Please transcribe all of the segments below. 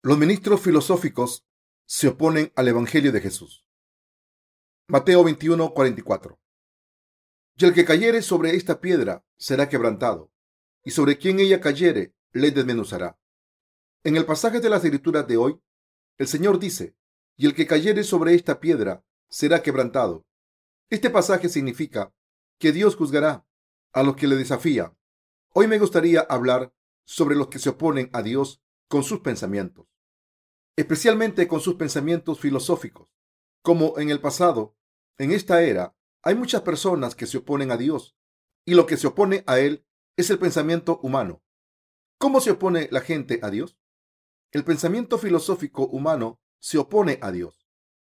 Los ministros filosóficos se oponen al Evangelio de Jesús. Mateo 21:44. Y el que cayere sobre esta piedra será quebrantado, y sobre quien ella cayere le desmenuzará. En el pasaje de las Escrituras de hoy, el Señor dice, y el que cayere sobre esta piedra será quebrantado. Este pasaje significa que Dios juzgará a los que le desafían. Hoy me gustaría hablar sobre los que se oponen a Dios con sus pensamientos, especialmente con sus pensamientos filosóficos. Como en el pasado, en esta era, hay muchas personas que se oponen a Dios, y lo que se opone a Él es el pensamiento humano. ¿Cómo se opone la gente a Dios? El pensamiento filosófico humano se opone a Dios.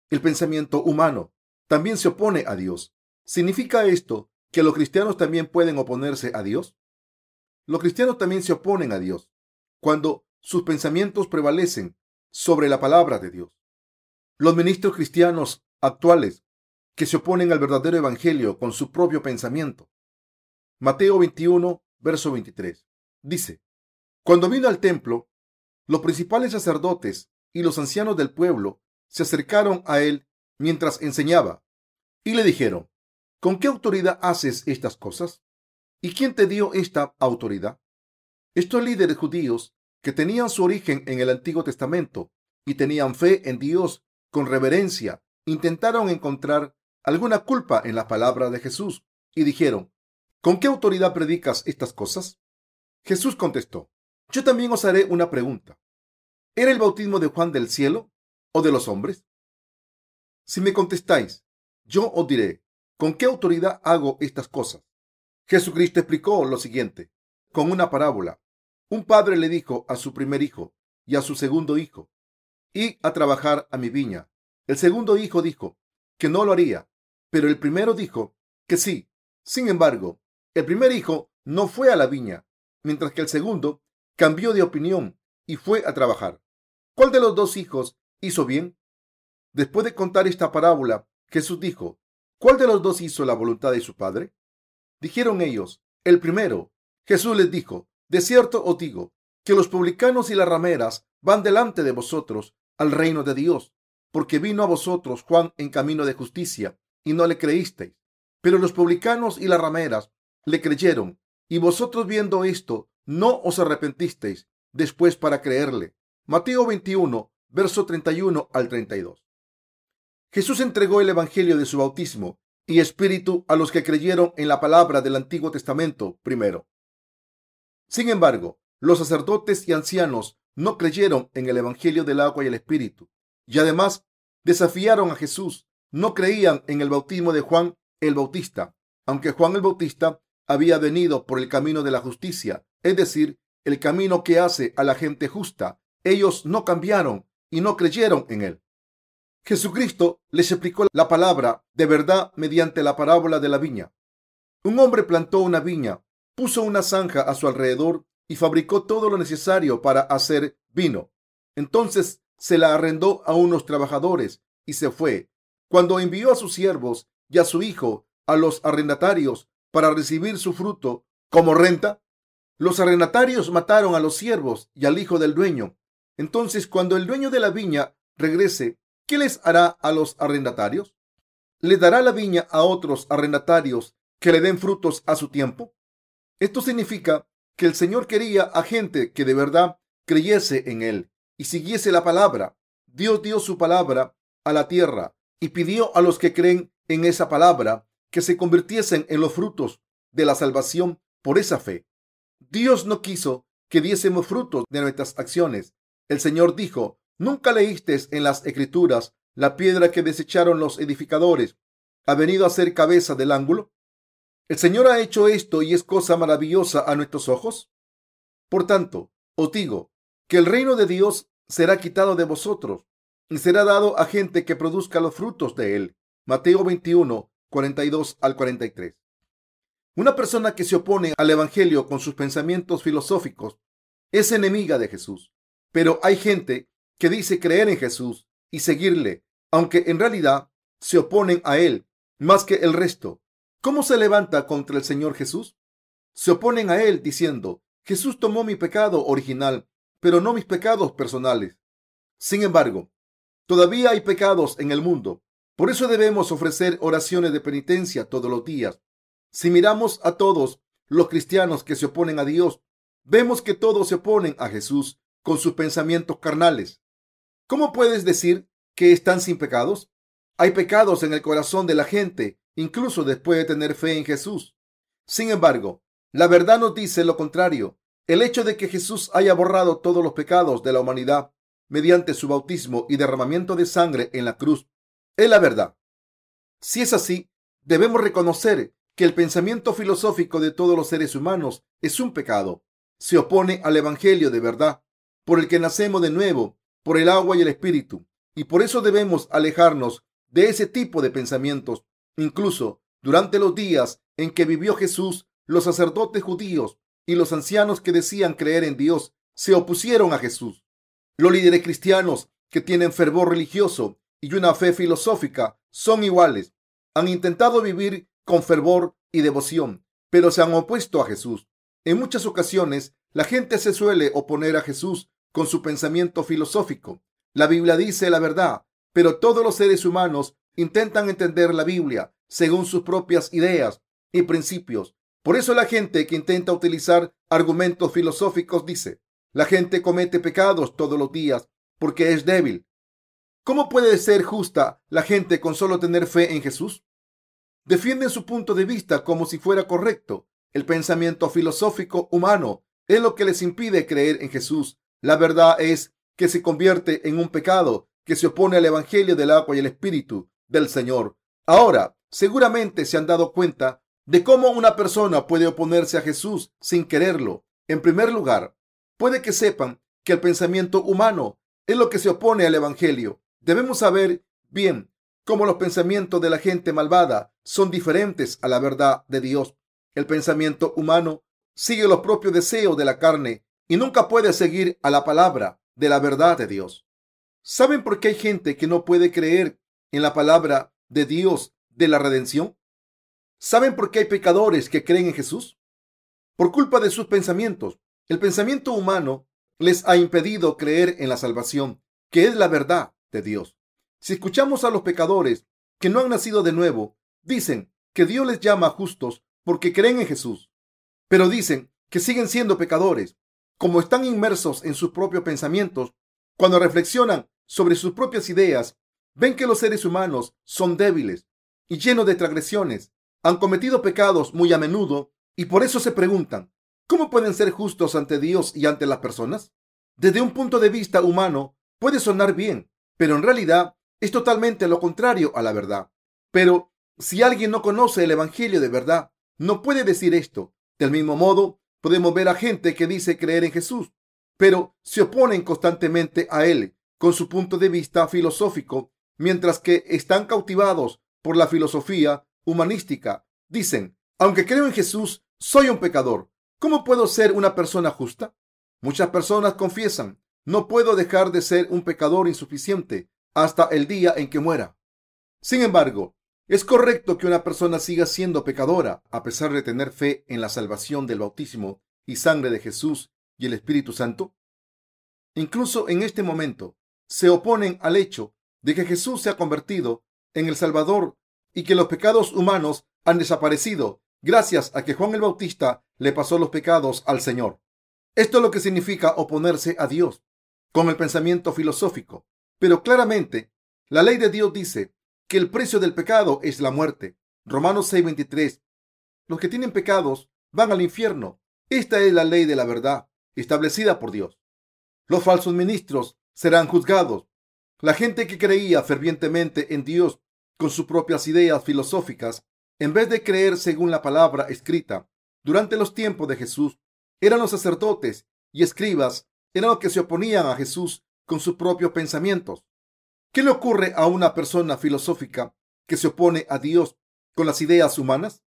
El pensamiento humano también se opone a Dios. ¿Significa esto que los cristianos también pueden oponerse a Dios? Los cristianos también se oponen a Dios cuando sus pensamientos prevalecen sobre la palabra de Dios. Los ministros cristianos actuales que se oponen al verdadero evangelio con su propio pensamiento. Mateo 21, verso 23. Dice, cuando vino al templo, los principales sacerdotes y los ancianos del pueblo se acercaron a él mientras enseñaba y le dijeron, ¿con qué autoridad haces estas cosas? ¿Y quién te dio esta autoridad? Estos líderes judíos que tenían su origen en el Antiguo Testamento y tenían fe en Dios con reverencia, intentaron encontrar alguna culpa en la palabra de Jesús y dijeron, ¿con qué autoridad predicas estas cosas? Jesús contestó, yo también os haré una pregunta. ¿Era el bautismo de Juan del cielo o de los hombres? Si me contestáis, yo os diré, ¿con qué autoridad hago estas cosas? Jesucristo explicó lo siguiente, con una parábola. Un padre le dijo a su primer hijo y a su segundo hijo, id a trabajar a mi viña. El segundo hijo dijo que no lo haría, pero el primero dijo que sí. Sin embargo, el primer hijo no fue a la viña, mientras que el segundo cambió de opinión y fue a trabajar. ¿Cuál de los dos hijos hizo bien? Después de contar esta parábola, Jesús dijo, ¿cuál de los dos hizo la voluntad de su padre? Dijeron ellos, el primero. Jesús les dijo, de cierto os digo, que los publicanos y las rameras van delante de vosotros al reino de Dios, porque vino a vosotros Juan en camino de justicia, y no le creísteis. Pero los publicanos y las rameras le creyeron, y vosotros viendo esto, no os arrepentisteis después para creerle. Mateo 21, verso 31 al 32. Jesús entregó el evangelio de su bautismo y espíritu a los que creyeron en la palabra del Antiguo Testamento primero. Sin embargo, los sacerdotes y ancianos no creyeron en el evangelio del agua y el espíritu, y además desafiaron a Jesús. No creían en el bautismo de Juan el Bautista, aunque Juan el Bautista había venido por el camino de la justicia, es decir, el camino que hace a la gente justa. Ellos no cambiaron y no creyeron en él. Jesucristo les explicó la palabra de verdad mediante la parábola de la viña. Un hombre plantó una viña, puso una zanja a su alrededor y fabricó todo lo necesario para hacer vino. Entonces se la arrendó a unos trabajadores y se fue. Cuando envió a sus siervos y a su hijo a los arrendatarios para recibir su fruto como renta, los arrendatarios mataron a los siervos y al hijo del dueño. Entonces, cuando el dueño de la viña regrese, ¿qué les hará a los arrendatarios? ¿Les dará la viña a otros arrendatarios que le den frutos a su tiempo? Esto significa que el Señor quería a gente que de verdad creyese en Él y siguiese la palabra. Dios dio su palabra a la tierra y pidió a los que creen en esa palabra que se convirtiesen en los frutos de la salvación por esa fe. Dios no quiso que diésemos frutos de nuestras acciones. El Señor dijo, ¿nunca leísteis en las Escrituras la piedra que desecharon los edificadores ha venido a ser cabeza del ángulo? El Señor ha hecho esto y es cosa maravillosa a nuestros ojos. Por tanto, os digo que el reino de Dios será quitado de vosotros y será dado a gente que produzca los frutos de él. Mateo 21, 42 al 43. Una persona que se opone al evangelio con sus pensamientos filosóficos es enemiga de Jesús. Pero hay gente que dice creer en Jesús y seguirle, aunque en realidad se oponen a él más que el resto. ¿Cómo se levanta contra el Señor Jesús? Se oponen a él diciendo, Jesús tomó mi pecado original, pero no mis pecados personales. Sin embargo, todavía hay pecados en el mundo. Por eso debemos ofrecer oraciones de penitencia todos los días. Si miramos a todos los cristianos que se oponen a Dios, vemos que todos se oponen a Jesús con sus pensamientos carnales. ¿Cómo puedes decir que están sin pecados? Hay pecados en el corazón de la gente, incluso después de tener fe en Jesús. Sin embargo, la verdad nos dice lo contrario. El hecho de que Jesús haya borrado todos los pecados de la humanidad mediante su bautismo y derramamiento de sangre en la cruz es la verdad. Si es así, debemos reconocer que el pensamiento filosófico de todos los seres humanos es un pecado. Se opone al evangelio de verdad, por el que nacemos de nuevo, por el agua y el espíritu, y por eso debemos alejarnos de ese tipo de pensamientos. Incluso durante los días en que vivió Jesús, los sacerdotes judíos y los ancianos que decían creer en Dios se opusieron a Jesús. Los líderes cristianos que tienen fervor religioso y una fe filosófica son iguales. Han intentado vivir con fervor y devoción, pero se han opuesto a Jesús. En muchas ocasiones, la gente se suele oponer a Jesús con su pensamiento filosófico. La Biblia dice la verdad, pero todos los seres humanos intentan entender la Biblia según sus propias ideas y principios. Por eso la gente que intenta utilizar argumentos filosóficos dice: la gente comete pecados todos los días porque es débil. ¿Cómo puede ser justa la gente con solo tener fe en Jesús? Defienden su punto de vista como si fuera correcto. El pensamiento filosófico humano es lo que les impide creer en Jesús. La verdad es que se convierte en un pecado que se opone al evangelio del agua y el espíritu del Señor. Ahora, seguramente se han dado cuenta de cómo una persona puede oponerse a Jesús sin quererlo. En primer lugar, puede que sepan que el pensamiento humano es lo que se opone al evangelio. Debemos saber bien cómo los pensamientos de la gente malvada son diferentes a la verdad de Dios. El pensamiento humano sigue los propios deseos de la carne y nunca puede seguir a la palabra de la verdad de Dios. ¿Saben por qué hay gente que no puede creer en la palabra de Dios de la redención? ¿Saben por qué hay pecadores que creen en Jesús? Por culpa de sus pensamientos. El pensamiento humano les ha impedido creer en la salvación, que es la verdad de Dios. Si escuchamos a los pecadores que no han nacido de nuevo, dicen que Dios les llama justos porque creen en Jesús, pero dicen que siguen siendo pecadores. Como están inmersos en sus propios pensamientos, cuando reflexionan sobre sus propias ideas, ven que los seres humanos son débiles y llenos de transgresiones. Han cometido pecados muy a menudo y por eso se preguntan: ¿cómo pueden ser justos ante Dios y ante las personas? Desde un punto de vista humano puede sonar bien, pero en realidad es totalmente lo contrario a la verdad. Pero si alguien no conoce el evangelio de verdad, no puede decir esto. Del mismo modo, podemos ver a gente que dice creer en Jesús, pero se oponen constantemente a él con su punto de vista filosófico, mientras que están cautivados por la filosofía humanística. Dicen: aunque creo en Jesús, soy un pecador. ¿Cómo puedo ser una persona justa? Muchas personas confiesan: no puedo dejar de ser un pecador insuficiente hasta el día en que muera. Sin embargo, ¿es correcto que una persona siga siendo pecadora a pesar de tener fe en la salvación del bautismo y sangre de Jesús y el Espíritu Santo? Incluso en este momento, se oponen al hecho de que Jesús se ha convertido en el Salvador y que los pecados humanos han desaparecido gracias a que Juan el Bautista le pasó los pecados al Señor. Esto es lo que significa oponerse a Dios con el pensamiento filosófico. Pero claramente, la ley de Dios dice que el precio del pecado es la muerte. Romanos 6:23. Los que tienen pecados van al infierno. Esta es la ley de la verdad establecida por Dios. Los falsos ministros serán juzgados. La gente que creía fervientemente en Dios con sus propias ideas filosóficas, en vez de creer según la palabra escrita durante los tiempos de Jesús, eran los sacerdotes y escribas, eran los que se oponían a Jesús con sus propios pensamientos. ¿Qué le ocurre a una persona filosófica que se opone a Dios con las ideas humanas?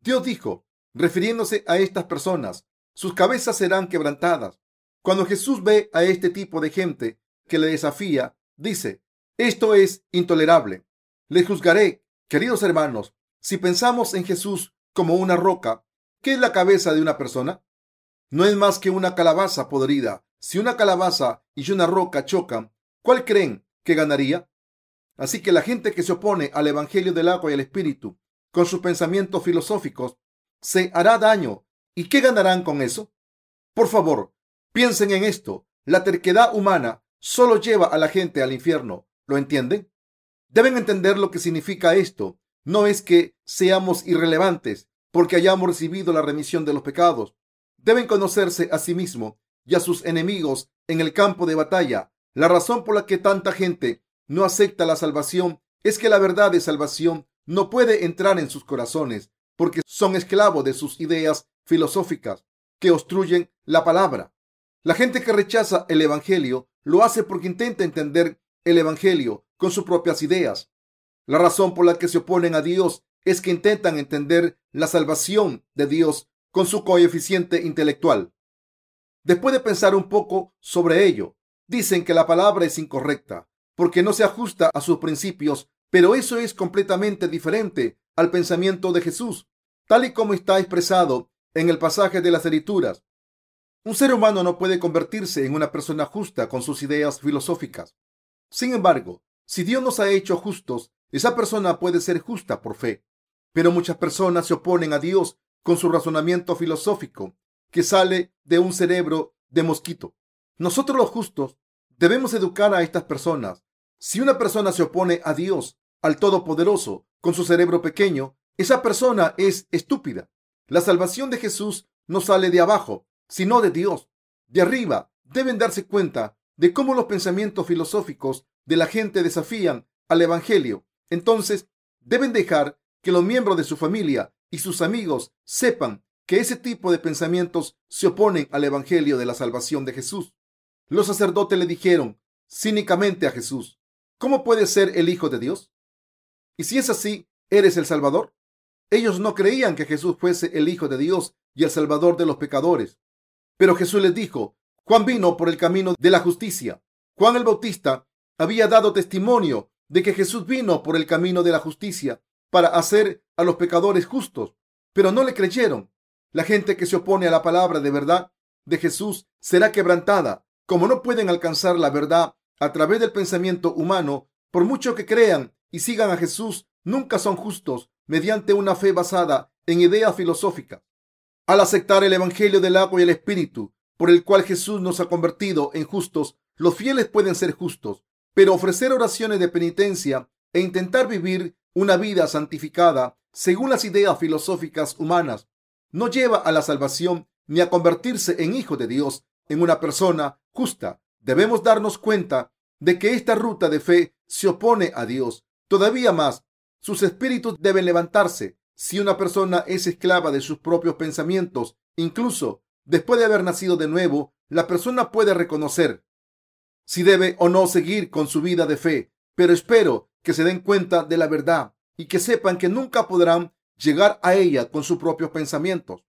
Dios dijo, refiriéndose a estas personas: sus cabezas serán quebrantadas. Cuando Jesús ve a este tipo de gente que le desafía, dice: esto es intolerable. Les juzgaré. Queridos hermanos, si pensamos en Jesús como una roca, ¿qué es la cabeza de una persona? No es más que una calabaza podrida. Si una calabaza y una roca chocan, ¿cuál creen que ganaría? Así que la gente que se opone al Evangelio del agua y el Espíritu con sus pensamientos filosóficos se hará daño. ¿Y qué ganarán con eso? Por favor, piensen en esto. La terquedad humana solo lleva a la gente al infierno. ¿Lo entienden? Deben entender lo que significa esto. No es que seamos irrelevantes porque hayamos recibido la remisión de los pecados. Deben conocerse a sí mismos y a sus enemigos en el campo de batalla. La razón por la que tanta gente no acepta la salvación es que la verdad de salvación no puede entrar en sus corazones porque son esclavos de sus ideas filosóficas que obstruyen la palabra. La gente que rechaza el Evangelio lo hace porque intenta entender el Evangelio con sus propias ideas. La razón por la que se oponen a Dios es que intentan entender la salvación de Dios con su coeficiente intelectual. Después de pensar un poco sobre ello, dicen que la palabra es incorrecta porque no se ajusta a sus principios, pero eso es completamente diferente al pensamiento de Jesús, tal y como está expresado en el pasaje de las Escrituras. Un ser humano no puede convertirse en una persona justa con sus ideas filosóficas. Sin embargo, si Dios nos ha hecho justos, esa persona puede ser justa por fe. Pero muchas personas se oponen a Dios con su razonamiento filosófico que sale de un cerebro de mosquito. Nosotros los justos debemos educar a estas personas. Si una persona se opone a Dios, al Todopoderoso, con su cerebro pequeño, esa persona es estúpida. La salvación de Jesús no sale de abajo, sino de Dios. De arriba deben darse cuenta de cómo los pensamientos filosóficos de la gente desafían al Evangelio. Entonces, deben dejar que los miembros de su familia y sus amigos sepan que ese tipo de pensamientos se oponen al Evangelio de la salvación de Jesús. Los sacerdotes le dijeron cínicamente a Jesús: ¿cómo puedes ser el Hijo de Dios? Y si es así, ¿eres el Salvador? Ellos no creían que Jesús fuese el Hijo de Dios y el Salvador de los pecadores. Pero Jesús les dijo: Juan vino por el camino de la justicia. Juan el Bautista había dado testimonio de que Jesús vino por el camino de la justicia para hacer a los pecadores justos, pero no le creyeron. La gente que se opone a la palabra de verdad de Jesús será quebrantada. Como no pueden alcanzar la verdad a través del pensamiento humano, por mucho que crean y sigan a Jesús, nunca son justos mediante una fe basada en ideas filosóficas. Al aceptar el Evangelio del agua y el Espíritu, por el cual Jesús nos ha convertido en justos, los fieles pueden ser justos, pero ofrecer oraciones de penitencia e intentar vivir una vida santificada según las ideas filosóficas humanas no lleva a la salvación ni a convertirse en hijo de Dios, en una persona justa. Debemos darnos cuenta de que esta ruta de fe se opone a Dios. Todavía más, sus espíritus deben levantarse. Si una persona es esclava de sus propios pensamientos, incluso después de haber nacido de nuevo, la persona puede reconocer si debe o no seguir con su vida de fe. Pero espero que se den cuenta de la verdad y que sepan que nunca podrán llegar a ella con sus propios pensamientos.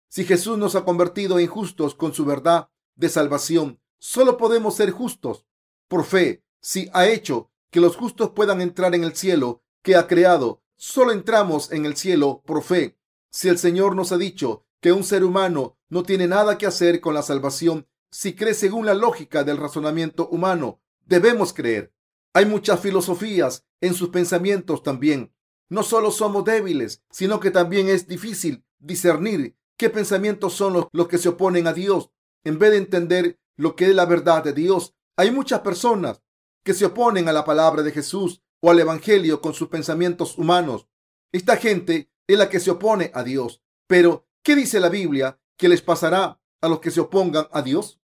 Si Jesús nos ha convertido en justos con su verdad de salvación, solo podemos ser justos por fe. Si ha hecho que los justos puedan entrar en el cielo que ha creado, solo entramos en el cielo por fe. Si el Señor nos ha dicho que un ser humano no tiene nada que hacer con la salvación, si cree según la lógica del razonamiento humano, debemos creer. Hay muchas filosofías en sus pensamientos también. No solo somos débiles, sino que también es difícil discernir qué pensamientos son los que se oponen a Dios. En vez de entender lo que es la verdad de Dios, hay muchas personas que se oponen a la palabra de Jesús o al Evangelio con sus pensamientos humanos. Esta gente es la que se opone a Dios. Pero, ¿qué dice la Biblia que les pasará a los que se opongan a Dios?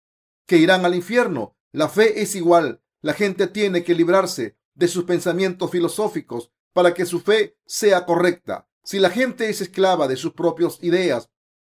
Que irán al infierno. La fe es igual. La gente tiene que librarse de sus pensamientos filosóficos para que su fe sea correcta. Si la gente es esclava de sus propias ideas,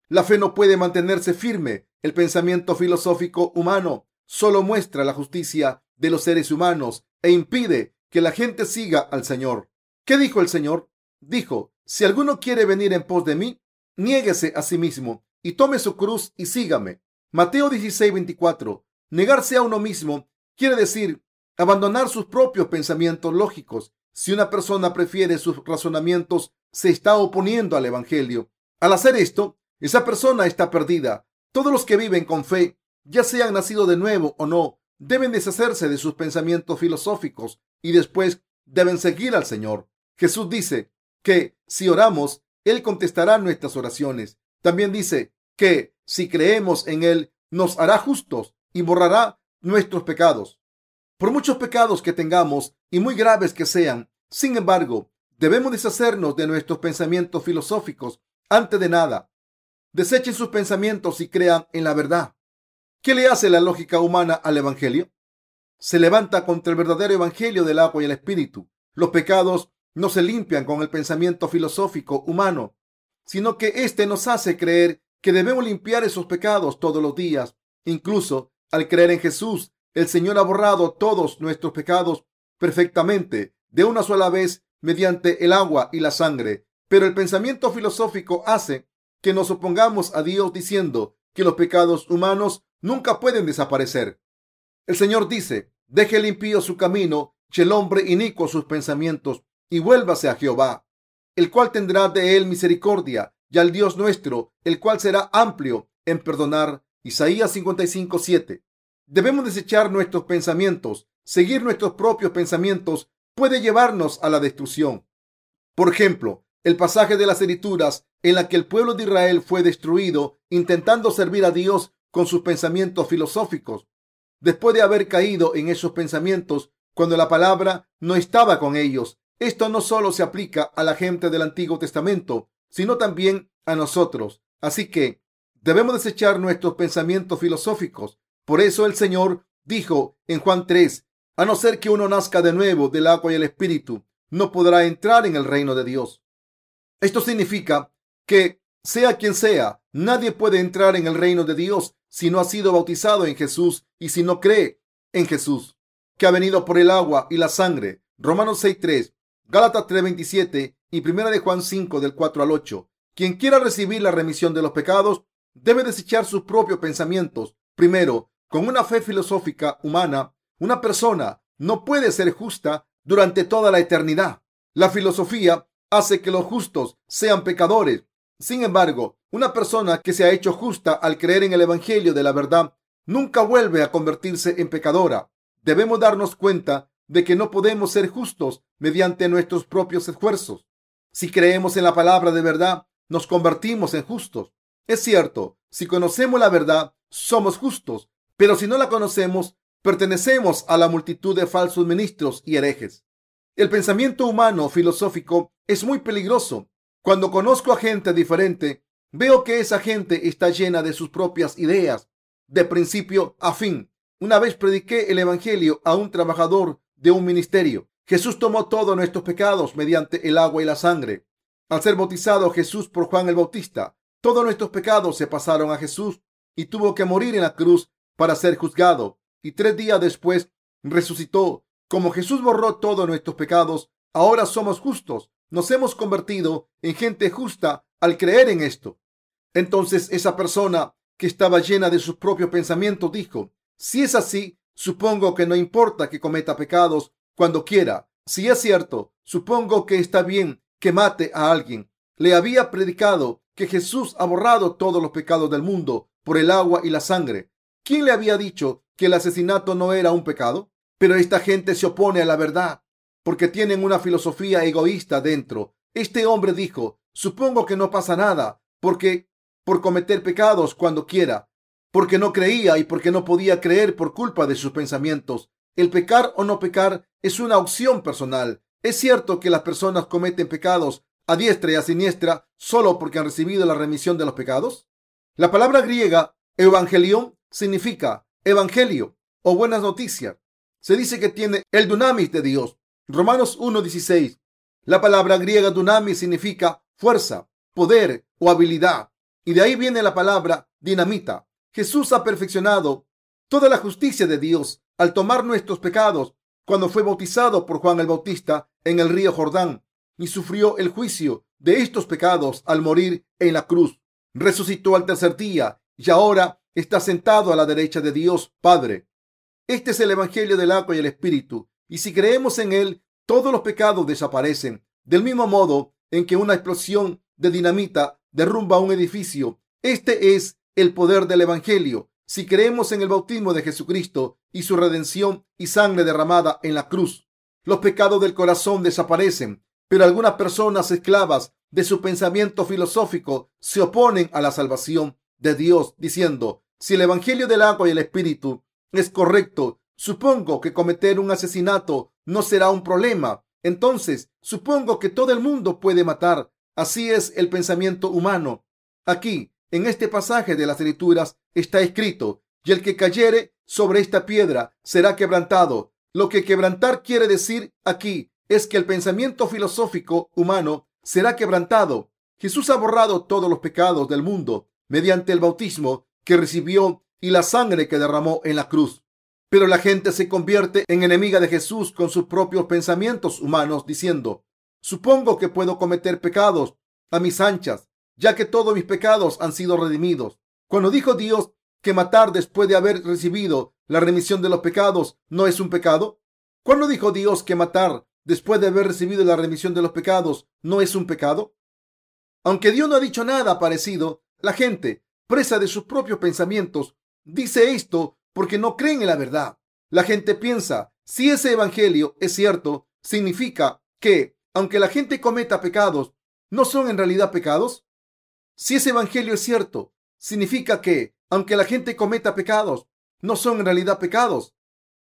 la fe no puede mantenerse firme. El pensamiento filosófico humano solo muestra la justicia de los seres humanos e impide que la gente siga al Señor. ¿Qué dijo el Señor? Dijo: si alguno quiere venir en pos de mí, niéguese a sí mismo y tome su cruz y sígame. Mateo 16:24. Negarse a uno mismo quiere decir abandonar sus propios pensamientos lógicos. Si una persona prefiere sus razonamientos, se está oponiendo al Evangelio. Al hacer esto, esa persona está perdida. Todos los que viven con fe, ya sean nacidos de nuevo o no, deben deshacerse de sus pensamientos filosóficos y después deben seguir al Señor. Jesús dice que si oramos, Él contestará nuestras oraciones. También dice que si creemos en Él, nos hará justos y borrará nuestros pecados. Por muchos pecados que tengamos y muy graves que sean, sin embargo, debemos deshacernos de nuestros pensamientos filosóficos. Antes de nada, desechen sus pensamientos y crean en la verdad. ¿Qué le hace la lógica humana al Evangelio? Se levanta contra el verdadero Evangelio del agua y el Espíritu. Los pecados no se limpian con el pensamiento filosófico humano, sino que éste nos hace creer que debemos limpiar esos pecados todos los días. Incluso al creer en Jesús, el Señor ha borrado todos nuestros pecados perfectamente, de una sola vez, mediante el agua y la sangre. Pero el pensamiento filosófico hace que nos opongamos a Dios diciendo que los pecados humanos nunca pueden desaparecer. El Señor dice: deje el impío su camino y el hombre inicuo sus pensamientos, y vuélvase a Jehová, el cual tendrá de él misericordia, y al Dios nuestro, el cual será amplio en perdonar. Isaías 55:7. Debemos desechar nuestros pensamientos. Seguir nuestros propios pensamientos puede llevarnos a la destrucción. Por ejemplo, el pasaje de las Escrituras en la que el pueblo de Israel fue destruido intentando servir a Dios con sus pensamientos filosóficos. Después de haber caído en esos pensamientos cuando la palabra no estaba con ellos. Esto no solo se aplica a la gente del Antiguo Testamento, sino también a nosotros. Así que debemos desechar nuestros pensamientos filosóficos. Por eso el Señor dijo en Juan 3: a no ser que uno nazca de nuevo del agua y el Espíritu, no podrá entrar en el reino de Dios. Esto significa que, sea quien sea, nadie puede entrar en el reino de Dios si no ha sido bautizado en Jesús y si no cree en Jesús, que ha venido por el agua y la sangre. Romanos 6:3, Gálatas 3:27 y 1 de Juan 5 del 4 al 8. Quien quiera recibir la remisión de los pecados debe desechar sus propios pensamientos. Primero, con una fe filosófica humana, una persona no puede ser justa durante toda la eternidad. La filosofía hace que los justos sean pecadores. Sin embargo, una persona que se ha hecho justa al creer en el Evangelio de la verdad nunca vuelve a convertirse en pecadora. Debemos darnos cuenta de que no podemos ser justos mediante nuestros propios esfuerzos. Si creemos en la palabra de verdad, nos convertimos en justos. Es cierto, si conocemos la verdad, somos justos, pero si no la conocemos, pertenecemos a la multitud de falsos ministros y herejes. El pensamiento humano filosófico es muy peligroso. Cuando conozco a gente diferente, veo que esa gente está llena de sus propias ideas, de principio a fin. Una vez prediqué el Evangelio a un trabajador de un ministerio. Jesús tomó todos nuestros pecados mediante el agua y la sangre. Al ser bautizado Jesús por Juan el Bautista, todos nuestros pecados se pasaron a Jesús y tuvo que morir en la cruz para ser juzgado. Y 3 días después resucitó. Como Jesús borró todos nuestros pecados, ahora somos justos. Nos hemos convertido en gente justa al creer en esto. Entonces esa persona que estaba llena de sus propios pensamientos dijo: si es así, supongo que no importa que cometa pecados cuando quiera. Si es cierto, supongo que está bien que mate a alguien. Le había predicado que Jesús ha borrado todos los pecados del mundo por el agua y la sangre. ¿Quién le había dicho que el asesinato no era un pecado? Pero esta gente se opone a la verdad porque tienen una filosofía egoísta dentro. Este hombre dijo: supongo que no pasa nada porque por cometer pecados cuando quiera, porque no creía y porque no podía creer por culpa de sus pensamientos. El pecar o no pecar es una opción personal. Es cierto que las personas cometen pecados a diestra y a siniestra solo porque han recibido la remisión de los pecados. La palabra griega evangelion significa evangelio o buenas noticias. Se dice que tiene el dunamis de Dios. Romanos 1:16. La palabra griega dunamis significa fuerza, poder o habilidad. Y de ahí viene la palabra dinamita. Jesús ha perfeccionado toda la justicia de Dios al tomar nuestros pecados cuando fue bautizado por Juan el Bautista en el río Jordán y sufrió el juicio de estos pecados al morir en la cruz. Resucitó al tercer día y ahora está sentado a la derecha de Dios Padre. Este es el Evangelio del agua y el Espíritu, y si creemos en él, todos los pecados desaparecen. Del mismo modo en que una explosión de dinamita derrumba un edificio, este es el poder del Evangelio. Si creemos en el bautismo de Jesucristo y su redención y sangre derramada en la cruz, los pecados del corazón desaparecen. Pero algunas personas esclavas de su pensamiento filosófico se oponen a la salvación de Dios, diciendo: si el evangelio del agua y el espíritu es correcto, supongo que cometer un asesinato no será un problema. Entonces, supongo que todo el mundo puede matar. Así es el pensamiento humano. Aquí, en este pasaje de las Escrituras, está escrito: y el que cayere sobre esta piedra será quebrantado. Lo que quebrantar quiere decir aquí es que el pensamiento filosófico humano será quebrantado. Jesús ha borrado todos los pecados del mundo mediante el bautismo que recibió y la sangre que derramó en la cruz. Pero la gente se convierte en enemiga de Jesús con sus propios pensamientos humanos, diciendo: supongo que puedo cometer pecados a mis anchas, ya que todos mis pecados han sido redimidos. Cuando dijo Dios que matar después de haber recibido la remisión de los pecados no es un pecado? ¿Cuándo dijo Dios que matar después de haber recibido la remisión de los pecados no es un pecado? Aunque Dios no ha dicho nada parecido, la gente, presa de sus propios pensamientos, dice esto porque no creen en la verdad. La gente piensa: si ese evangelio es cierto, significa que, aunque la gente cometa pecados, ¿no son en realidad pecados? Si ese evangelio es cierto, significa que, aunque la gente cometa pecados, no son en realidad pecados.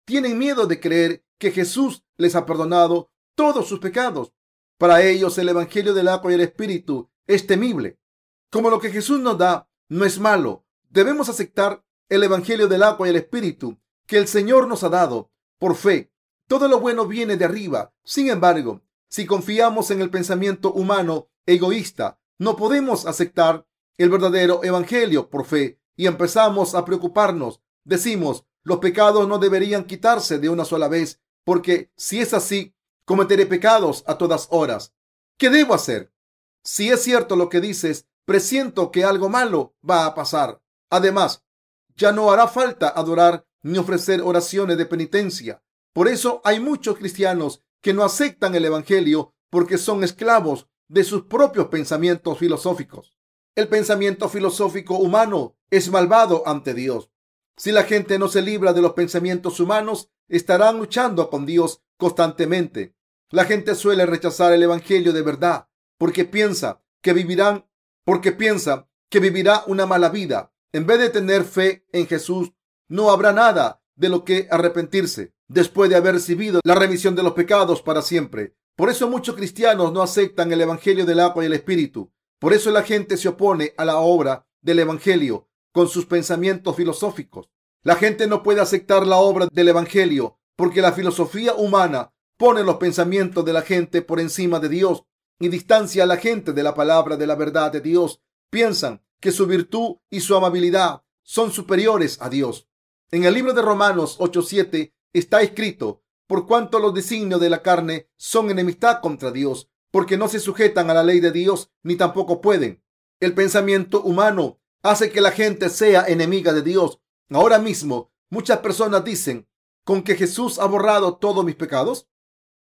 Tienen miedo de creer que Jesús les ha perdonado todos sus pecados. Para ellos el evangelio del agua y el espíritu es temible. Como lo que Jesús nos da no es malo, debemos aceptar el evangelio del agua y el espíritu que el Señor nos ha dado por fe. Todo lo bueno viene de arriba. Sin embargo, si confiamos en el pensamiento humano egoísta, no podemos aceptar el verdadero evangelio por fe y empezamos a preocuparnos. Decimos: los pecados no deberían quitarse de una sola vez, porque si es así, cometeré pecados a todas horas. ¿Qué debo hacer? Si es cierto lo que dices, presiento que algo malo va a pasar. Además, ya no hará falta adorar ni ofrecer oraciones de penitencia. Por eso hay muchos cristianos que no aceptan el evangelio porque son esclavos de sus propios pensamientos filosóficos. El pensamiento filosófico humano es malvado ante Dios. Si la gente no se libra de los pensamientos humanos, estarán luchando con Dios constantemente. La gente suele rechazar el evangelio de verdad porque piensa que vivirá una mala vida. En vez de tener fe en Jesús, no habrá nada de lo que arrepentirse después de haber recibido la remisión de los pecados para siempre. Por eso muchos cristianos no aceptan el evangelio del agua y el espíritu. Por eso la gente se opone a la obra del evangelio con sus pensamientos filosóficos. La gente no puede aceptar la obra del evangelio porque la filosofía humana pone los pensamientos de la gente por encima de Dios y distancia a la gente de la palabra de la verdad de Dios. Piensan que su virtud y su amabilidad son superiores a Dios. En el libro de Romanos 8:7 está escrito: por cuanto los designios de la carne son enemistad contra Dios, porque no se sujetan a la ley de Dios, ni tampoco pueden. El pensamiento humano hace que la gente sea enemiga de Dios. Ahora mismo, muchas personas dicen: ¿con que Jesús ha borrado todos mis pecados?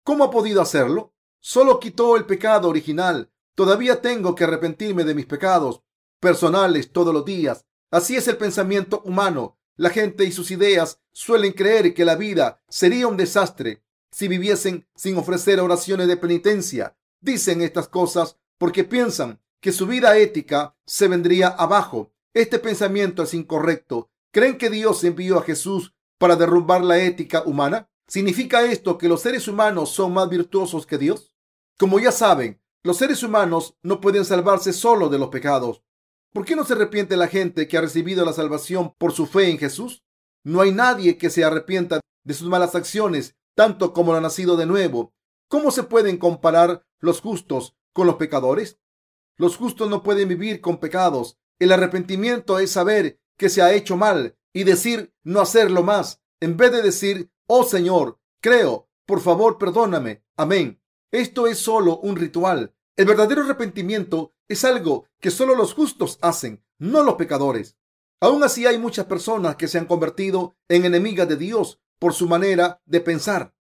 ¿Cómo ha podido hacerlo? Solo quitó el pecado original. Todavía tengo que arrepentirme de mis pecados personales todos los días. Así es el pensamiento humano. La gente y sus ideas suelen creer que la vida sería un desastre si viviesen sin ofrecer oraciones de penitencia. Dicen estas cosas porque piensan que su vida ética se vendría abajo. Este pensamiento es incorrecto. ¿Creen que Dios envió a Jesús para derrumbar la ética humana? ¿Significa esto que los seres humanos son más virtuosos que Dios? Como ya saben, los seres humanos no pueden salvarse solo de los pecados. ¿Por qué no se arrepiente la gente que ha recibido la salvación por su fe en Jesús? No hay nadie que se arrepienta de sus malas acciones, tanto como lo ha nacido de nuevo. ¿Cómo se pueden comparar los justos con los pecadores? Los justos no pueden vivir con pecados. El arrepentimiento es saber que se ha hecho mal y decir no hacerlo más, en vez de decir: oh Señor, creo, por favor perdóname. Amén. Esto es solo un ritual. El verdadero arrepentimiento es algo que solo los justos hacen, no los pecadores. Aún así hay muchas personas que se han convertido en enemigas de Dios por su manera de pensar.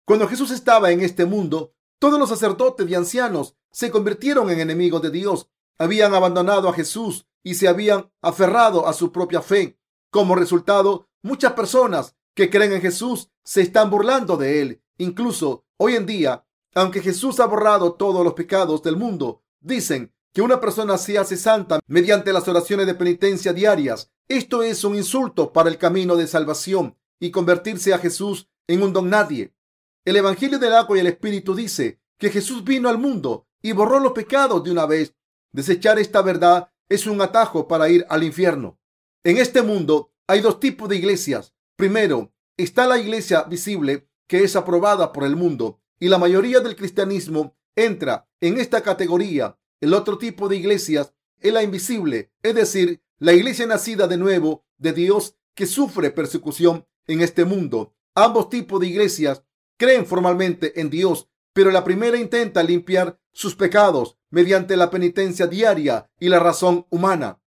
Cuando Jesús estaba en este mundo, todos los sacerdotes y ancianos se convirtieron en enemigos de Dios. Habían abandonado a Jesús y se habían aferrado a su propia fe. Como resultado, muchas personas que creen en Jesús se están burlando de él. Incluso hoy en día, aunque Jesús ha borrado todos los pecados del mundo, dicen que una persona se hace santa mediante las oraciones de penitencia diarias. Esto es un insulto para el camino de salvación y convertirse a Jesús en un don nadie. El Evangelio del agua y el Espíritu dice que Jesús vino al mundo y borró los pecados de una vez. Desechar esta verdad es un atajo para ir al infierno. En este mundo hay dos tipos de iglesias. Primero, está la iglesia visible, que es aprobada por el mundo, y la mayoría del cristianismo entra en esta categoría. El otro tipo de iglesias es la invisible, es decir, la iglesia nacida de nuevo de Dios, que sufre persecución en este mundo. Ambos tipos de iglesias creen formalmente en Dios, pero la primera intenta limpiar sus pecados mediante la penitencia diaria y la razón humana,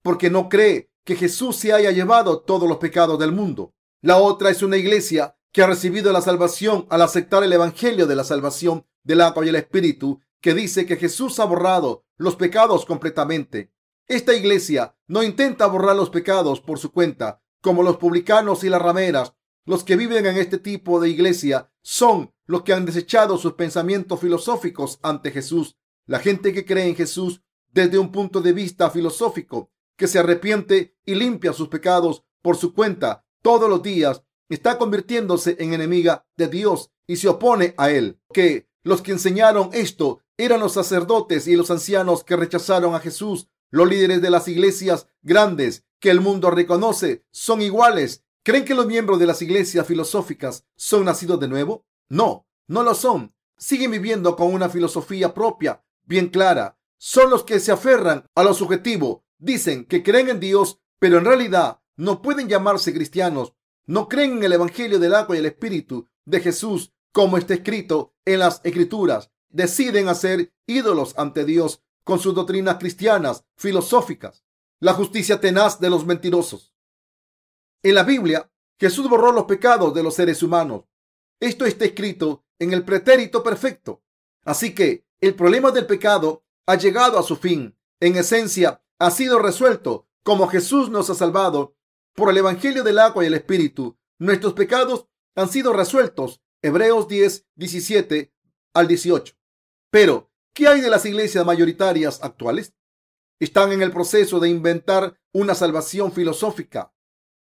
porque no cree que Jesús se haya llevado todos los pecados del mundo. La otra es una iglesia que ha recibido la salvación al aceptar el Evangelio de la salvación del agua y el Espíritu, que dice que Jesús ha borrado los pecados completamente. Esta iglesia no intenta borrar los pecados por su cuenta, como los publicanos y las rameras. Los que viven en este tipo de iglesia son los que han desechado sus pensamientos filosóficos ante Jesús. La gente que cree en Jesús desde un punto de vista filosófico, que se arrepiente y limpia sus pecados por su cuenta todos los días, está convirtiéndose en enemiga de Dios y se opone a él. Que los que enseñaron esto eran los sacerdotes y los ancianos que rechazaron a Jesús. Los líderes de las iglesias grandes que el mundo reconoce son iguales. ¿Creen que los miembros de las iglesias filosóficas son nacidos de nuevo? No, no lo son. Siguen viviendo con una filosofía propia bien clara. Son los que se aferran a lo subjetivo. Dicen que creen en Dios, pero en realidad no pueden llamarse cristianos. No creen en el Evangelio del agua y el Espíritu de Jesús, como está escrito en las Escrituras. Deciden hacer ídolos ante Dios con sus doctrinas cristianas filosóficas. La justicia tenaz de los mentirosos. En la Biblia, Jesús borró los pecados de los seres humanos. Esto está escrito en el pretérito perfecto. Así que el problema del pecado ha llegado a su fin. En esencia, ha sido resuelto. Como Jesús nos ha salvado por el Evangelio del agua y el Espíritu, nuestros pecados han sido resueltos. Hebreos 10, 17 al 18. Pero, ¿qué hay de las iglesias mayoritarias actuales? Están en el proceso de inventar una salvación filosófica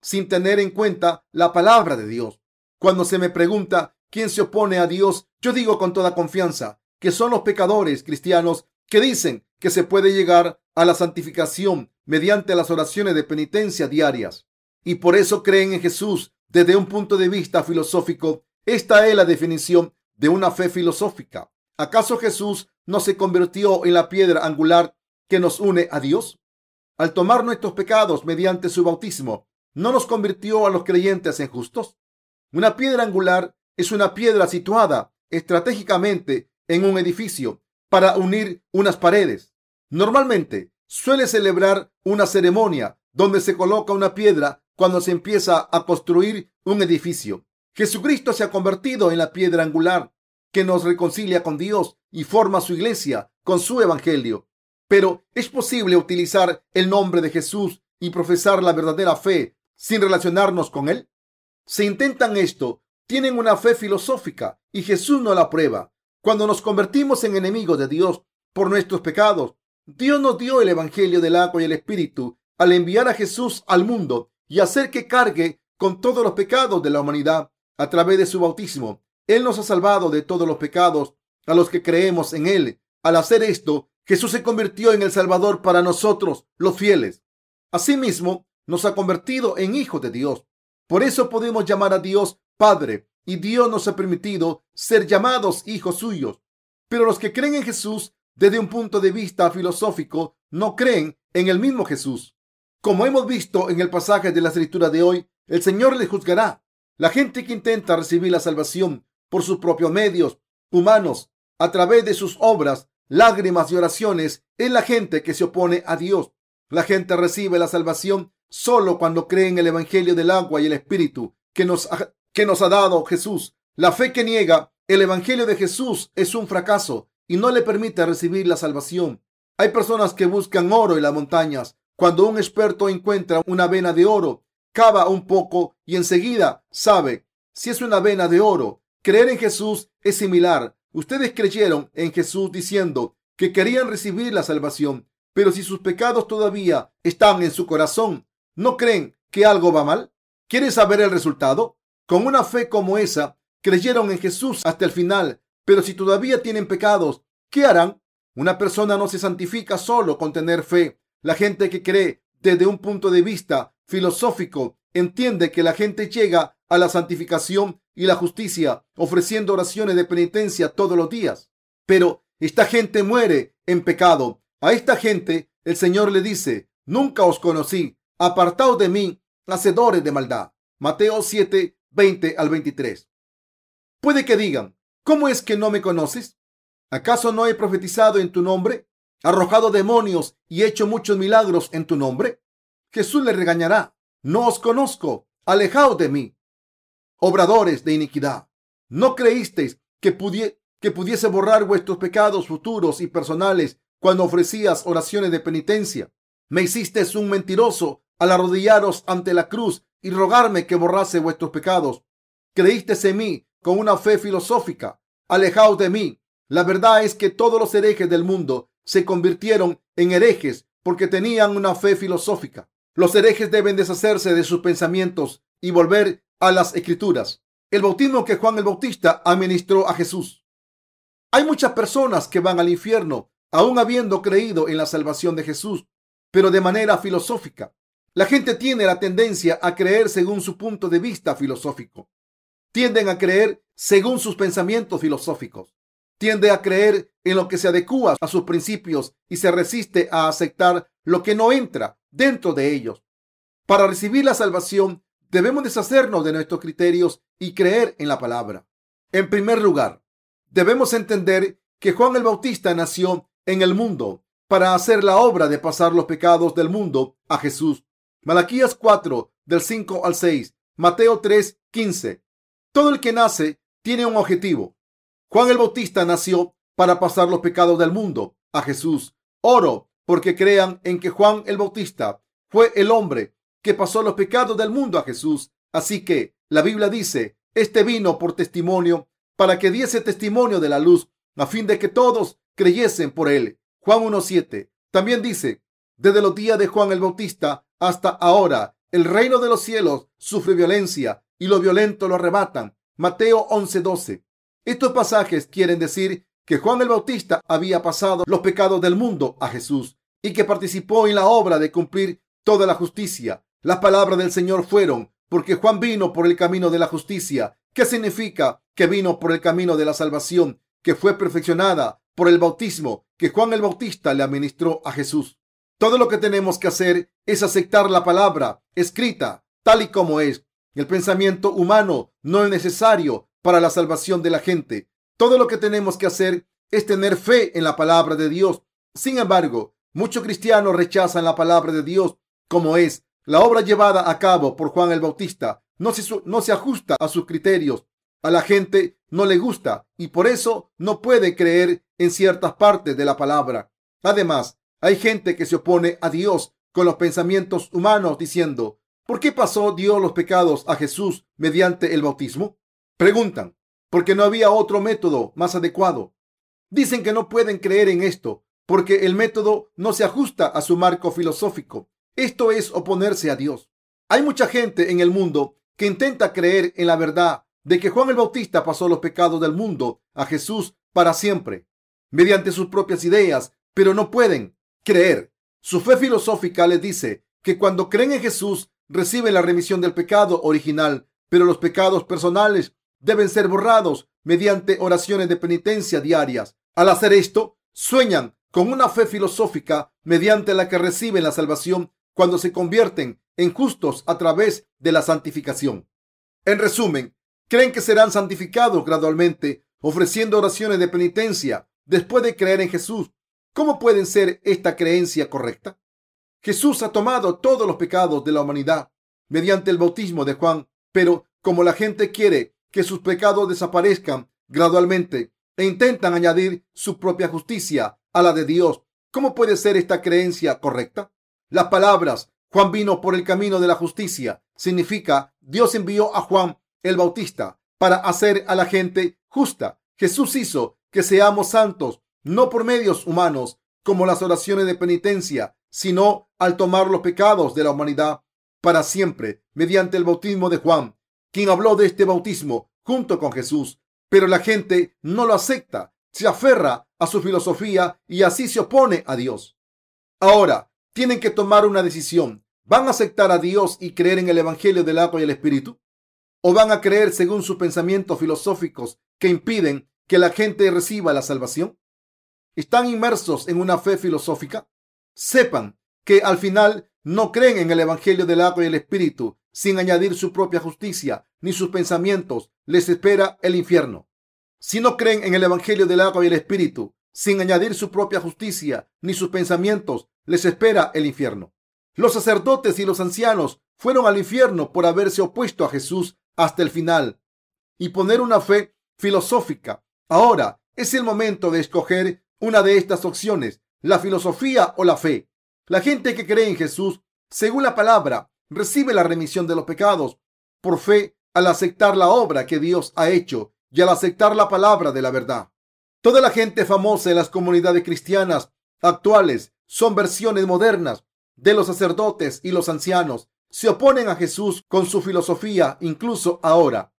sin tener en cuenta la palabra de Dios. Cuando se me pregunta quién se opone a Dios, yo digo con toda confianza que son los pecadores cristianos que dicen que se puede llegar a la santificación mediante las oraciones de penitencia diarias, y por eso creen en Jesús desde un punto de vista filosófico. Esta es la definición de una fe filosófica. ¿Acaso Jesús no se convirtió en la piedra angular que nos une a Dios? Al tomar nuestros pecados mediante su bautismo, ¿no nos convirtió a los creyentes en justos? Una piedra angular es una piedra situada estratégicamente en un edificio para unir unas paredes. Normalmente suele celebrar una ceremonia donde se coloca una piedra cuando se empieza a construir un edificio. Jesucristo se ha convertido en la piedra angular que nos reconcilia con Dios y forma su iglesia con su evangelio. Pero ¿es posible utilizar el nombre de Jesús y profesar la verdadera fe sin relacionarnos con él? Si intentan esto, tienen una fe filosófica y Jesús no la aprueba. Cuando nos convertimos en enemigos de Dios por nuestros pecados, Dios nos dio el Evangelio del agua y el Espíritu al enviar a Jesús al mundo y hacer que cargue con todos los pecados de la humanidad a través de su bautismo. Él nos ha salvado de todos los pecados a los que creemos en él. Al hacer esto, Jesús se convirtió en el Salvador para nosotros, los fieles. Asimismo, nos ha convertido en hijos de Dios. Por eso podemos llamar a Dios Padre, y Dios nos ha permitido ser llamados hijos suyos. Pero los que creen en Jesús desde un punto de vista filosófico no creen en el mismo Jesús. Como hemos visto en el pasaje de la Escritura de hoy, el Señor les juzgará. La gente que intenta recibir la salvación por sus propios medios humanos, a través de sus obras, lágrimas y oraciones, es la gente que se opone a Dios. La gente recibe la salvación solo cuando cree en el Evangelio del agua y el Espíritu que nos ha dado Jesús. La fe que niega el Evangelio de Jesús es un fracaso y no le permite recibir la salvación. Hay personas que buscan oro en las montañas. Cuando un experto encuentra una vena de oro cava un poco y enseguida sabe si es una vena de oro. Creer en Jesús es similar. Ustedes creyeron en Jesús diciendo que querían recibir la salvación, pero si sus pecados todavía están en su corazón, ¿no creen que algo va mal? ¿Quieren saber el resultado? Con una fe como esa, creyeron en Jesús hasta el final, pero si todavía tienen pecados, ¿qué harán? Una persona no se santifica solo con tener fe. La gente que cree desde un punto de vista filosófico entiende que la gente llega a la santificación y la justicia ofreciendo oraciones de penitencia todos los días. Pero esta gente muere en pecado. A esta gente el Señor le dice: nunca os conocí, apartaos de mí, hacedores de maldad. Mateo 7, 20 al 23. Puede que digan: ¿cómo es que no me conoces? ¿Acaso no he profetizado en tu nombre, arrojado demonios y hecho muchos milagros en tu nombre? Jesús le regañará: no os conozco, alejaos de mí, obradores de iniquidad. ¿No creísteis que pudiese borrar vuestros pecados futuros y personales cuando ofrecías oraciones de penitencia? Me hicisteis un mentiroso al arrodillaros ante la cruz y rogarme que borrase vuestros pecados. Creísteis en mí con una fe filosófica. Alejaos de mí. La verdad es que todos los herejes del mundo se convirtieron en herejes porque tenían una fe filosófica. Los herejes deben deshacerse de sus pensamientos y volver a las Escrituras. El bautismo que Juan el Bautista administró a Jesús. Hay muchas personas que van al infierno aún habiendo creído en la salvación de Jesús, pero de manera filosófica. La gente tiene la tendencia a creer según su punto de vista filosófico. Tienden a creer según sus pensamientos filosóficos. Tiende a creer en lo que se adecúa a sus principios y se resiste a aceptar lo que no entra dentro de ellos. Para recibir la salvación, debemos deshacernos de nuestros criterios y creer en la palabra. En primer lugar, debemos entender que Juan el Bautista nació en el mundo para hacer la obra de pasar los pecados del mundo a Jesús. Malaquías 4, del 5 al 6, Mateo 3, 15. Todo el que nace tiene un objetivo. Juan el Bautista nació para pasar los pecados del mundo a Jesús. Oro porque crean en que Juan el Bautista fue el hombre que pasó los pecados del mundo a Jesús. Así que la Biblia dice: este vino por testimonio, para que diese testimonio de la luz, a fin de que todos creyesen por él. Juan 1:7. También dice: desde los días de Juan el Bautista hasta ahora, el reino de los cielos sufre violencia y los violentos lo arrebatan. Mateo 11:12. Estos pasajes quieren decir que Juan el Bautista había pasado los pecados del mundo a Jesús y que participó en la obra de cumplir toda la justicia. Las palabras del Señor fueron: porque Juan vino por el camino de la justicia. ¿Qué significa? Que vino por el camino de la salvación, que fue perfeccionada por el bautismo que Juan el Bautista le administró a Jesús. Todo lo que tenemos que hacer es aceptar la palabra escrita tal y como es. El pensamiento humano no es necesario para la salvación de la gente. Todo lo que tenemos que hacer es tener fe en la palabra de Dios. Sin embargo, muchos cristianos rechazan la palabra de Dios como es. La obra llevada a cabo por Juan el Bautista no se ajusta a sus criterios. A la gente no le gusta y por eso no puede creer en ciertas partes de la palabra. Además, hay gente que se opone a Dios con los pensamientos humanos diciendo: ¿por qué pasó Dios los pecados a Jesús mediante el bautismo? Preguntan: ¿porque no había otro método más adecuado? Dicen que no pueden creer en esto porque el método no se ajusta a su marco filosófico. Esto es oponerse a Dios. Hay mucha gente en el mundo que intenta creer en la verdad de que Juan el Bautista pasó los pecados del mundo a Jesús para siempre, mediante sus propias ideas, pero no pueden creer. Su fe filosófica les dice que cuando creen en Jesús reciben la remisión del pecado original, pero los pecados personales deben ser borrados mediante oraciones de penitencia diarias. Al hacer esto, sueñan con una fe filosófica mediante la que reciben la salvación cuando se convierten en justos a través de la santificación. En resumen, creen que serán santificados gradualmente ofreciendo oraciones de penitencia después de creer en Jesús. ¿Cómo puede ser esta creencia correcta? Jesús ha tomado todos los pecados de la humanidad mediante el bautismo de Juan, pero como la gente quiere que sus pecados desaparezcan gradualmente e intentan añadir su propia justicia a la de Dios, ¿cómo puede ser esta creencia correcta? Las palabras Juan vino por el camino de la justicia. Significa, Dios envió a Juan el Bautista para hacer a la gente justa. Jesús hizo que seamos santos, no por medios humanos, como las oraciones de penitencia, sino al tomar los pecados de la humanidad para siempre, mediante el bautismo de Juan, quien habló de este bautismo junto con Jesús. Pero la gente no lo acepta, se aferra a su filosofía y así se opone a Dios. Ahora, tienen que tomar una decisión. ¿Van a aceptar a Dios y creer en el Evangelio del agua y el Espíritu? ¿O van a creer según sus pensamientos filosóficos que impiden que la gente reciba la salvación? ¿Están inmersos en una fe filosófica? Sepan que al final no creen en el Evangelio del agua y el Espíritu. Sin añadir su propia justicia ni sus pensamientos, les espera el infierno. Si no creen en el Evangelio del agua y el Espíritu, sin añadir su propia justicia ni sus pensamientos, les espera el infierno. Los sacerdotes y los ancianos fueron al infierno por haberse opuesto a Jesús hasta el final y poner una fe filosófica. Ahora es el momento de escoger una de estas opciones, la filosofía o la fe. La gente que cree en Jesús, según la palabra, recibe la remisión de los pecados por fe al aceptar la obra que Dios ha hecho y al aceptar la palabra de la verdad. Toda la gente famosa en las comunidades cristianas actuales son versiones modernas de los sacerdotes y los ancianos. Se oponen a Jesús con su filosofía, incluso ahora.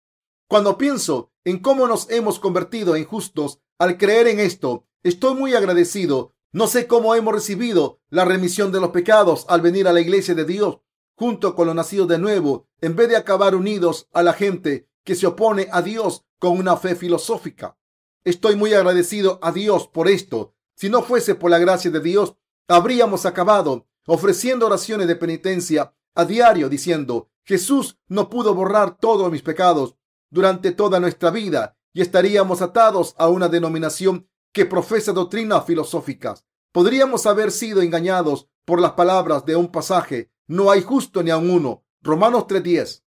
Cuando pienso en cómo nos hemos convertido en justos al creer en esto, estoy muy agradecido. No sé cómo hemos recibido la remisión de los pecados al venir a la iglesia de Dios junto con los nacidos de nuevo, en vez de acabar unidos a la gente que se opone a Dios con una fe filosófica. Estoy muy agradecido a Dios por esto. Si no fuese por la gracia de Dios, habríamos acabado ofreciendo oraciones de penitencia a diario diciendo: Jesús no pudo borrar todos mis pecados durante toda nuestra vida, y estaríamos atados a una denominación que profesa doctrinas filosóficas. Podríamos haber sido engañados por las palabras de un pasaje: no hay justo ni aun uno, Romanos 3:10.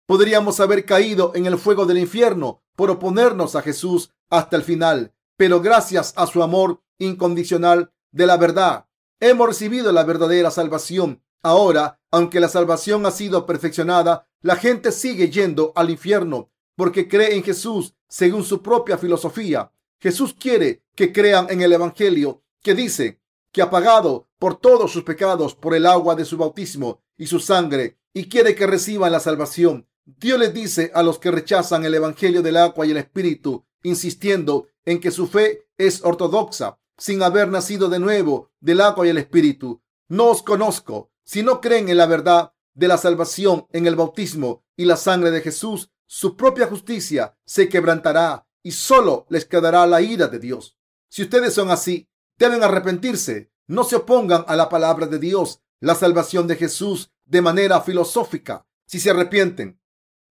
Podríamos haber caído en el fuego del infierno por oponernos a Jesús hasta el final, pero gracias a su amor incondicional de la verdad, hemos recibido la verdadera salvación. Ahora, aunque la salvación ha sido perfeccionada, la gente sigue yendo al infierno porque cree en Jesús según su propia filosofía. Jesús quiere que crean en el Evangelio que dice que ha pagado por todos sus pecados por el agua de su bautismo y su sangre, y quiere que reciban la salvación. Dios les dice a los que rechazan el Evangelio del agua y el Espíritu, insistiendo en que su fe es ortodoxa, sin haber nacido de nuevo del agua y el Espíritu: no os conozco. Si no creen en la verdad de la salvación, en el bautismo y la sangre de Jesús, su propia justicia se quebrantará y solo les quedará la ira de Dios. Si ustedes son así, deben arrepentirse. No se opongan a la palabra de Dios, la salvación de Jesús, de manera filosófica. Si se arrepienten,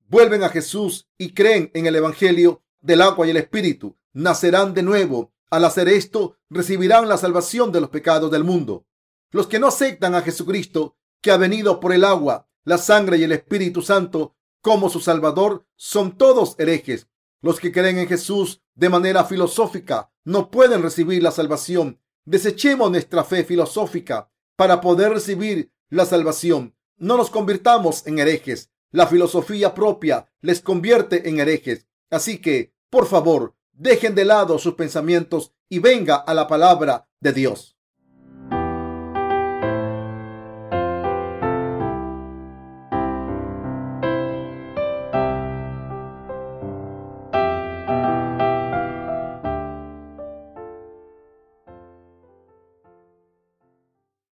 vuelven a Jesús y creen en el Evangelio del agua y el Espíritu, nacerán de nuevo. Al hacer esto, recibirán la salvación de los pecados del mundo. Los que no aceptan a Jesucristo, que ha venido por el agua, la sangre y el Espíritu Santo como su Salvador, son todos herejes. Los que creen en Jesús de manera filosófica no pueden recibir la salvación. Desechemos nuestra fe filosófica para poder recibir la salvación. No nos convirtamos en herejes. La filosofía propia les convierte en herejes. Así que, por favor, dejen de lado sus pensamientos y venga a la palabra de Dios.